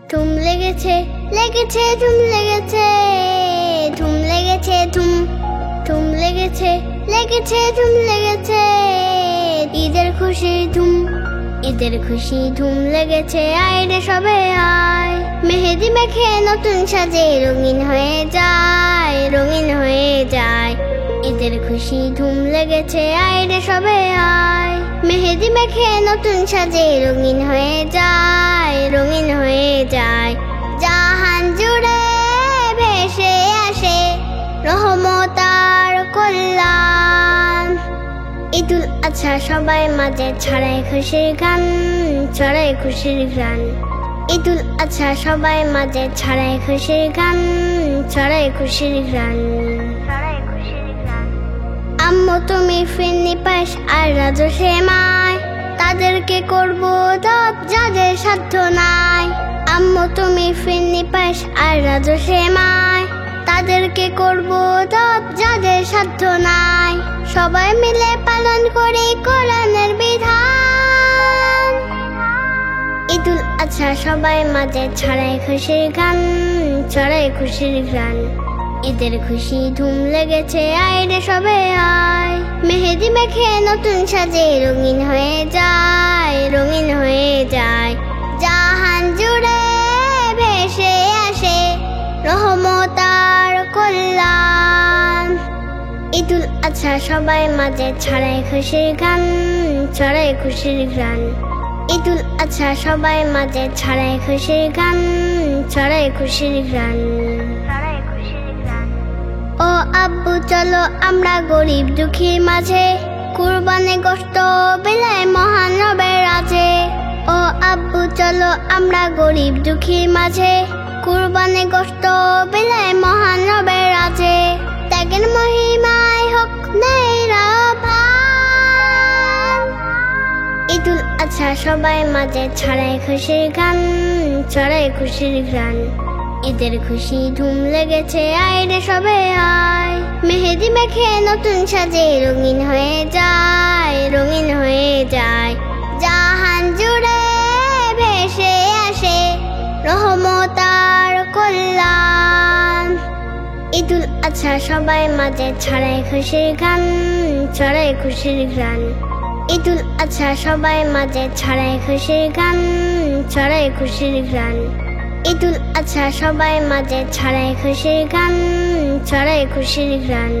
ধুম লেগেছে লেগেছে ধুম লেগেছে ধুম লেগেছে ধুম ধুম লেগেছে লেগেছে ধুম লেগেছে ঈদের খুশি ধুম ঈদের খুশি ধুম লেগেছে আয় রে সবে আয় মেহেদি মেখে নতুন সাজে রঙিন হয়ে যায় রঙিন হয়ে যায় ঈদের খুশি ধুম লেগেছে আয় রে সবে আয় মেহেদি মেখে নতুন সাজে রঙিন হয়ে যায় রঙিন হয়ে যায় জাহান জুড়ে ভেসে আসে রহমত আর কল্যাণ ঈদুল আজহা সবাই মাঝে ছড়ায় খুশির গান ছড়ায় খুশির গান ঈদুল আজহা সবাই মাঝে ছড়ায় খুশির গান ছড়ায় খুশির গান আম্মু তুমি ফিরনি পাশ আর রাজু সেমাই তাদেরকে করবো দাব যাদের সাধ্য নাই আম্মু তুমি ফিরনি পাশ আর রাজু সেমাই তাদেরকে করবো দাব যাদের সাধ্য নাই সবাই মিলে পালন করি কোরআনের বিধান ঈদুল আজহা সবাই মাঝে ছড়ায় খুশির গান ছড়ায় খুশির গান ঈদের খুশি ধুম লেগেছে আয় রে সবে আয় মেহেদি মেখে নতুন সাজে রঙিন হয়ে যায় রঙিন হয়ে যায় জাহান জুড়ে ভেসে আসে রহমত আর কল্যাণ ঈদুল আজহা সবাই মাঝে ছড়ায় খুশির গান ছড়ায় খুশির গান ঈদুল আজহা সবাই মাঝে ছড়ায় খুশির গান ছড়ায় খুশির গান ও আব্বু চলো আমরা গরিব দুঃখীর মাঝে কুরবানি গোশত বিলায় মহান রবের আছে ও আব্বু চলো আমরা গরিব দুঃখীর মাঝে কুরবানি গোশত বিলায় মহান রবের আছে ত্যাগের মহিমায় হোক নিরাভান ঈদুল আজহা সবাই মাঝে ছড়ায় খুশির গান ছড়ায় খুশির গান ঈদের খুশি ধুম লেগেছে আয় রে সবে আয় মেহেদি মেখে নতুন সাজে রঙিন হয়ে যায় রঙিন হয়ে যায় জাহান জুড়ে ভেসে আসে রহমত আর কল্যাণ ঈদুল আজহা সবাই মাঝে ছড়ায় খুশির গান ছড়ায় খুশির গান ঈদুল আজহা সবাই মাঝে ছড়ায় খুশির গান ছড়ায় খুশির গান ঈদুল আজহা সবাই মাঝে ছড়ায় খুশির গান ছড়ায় খুশির গান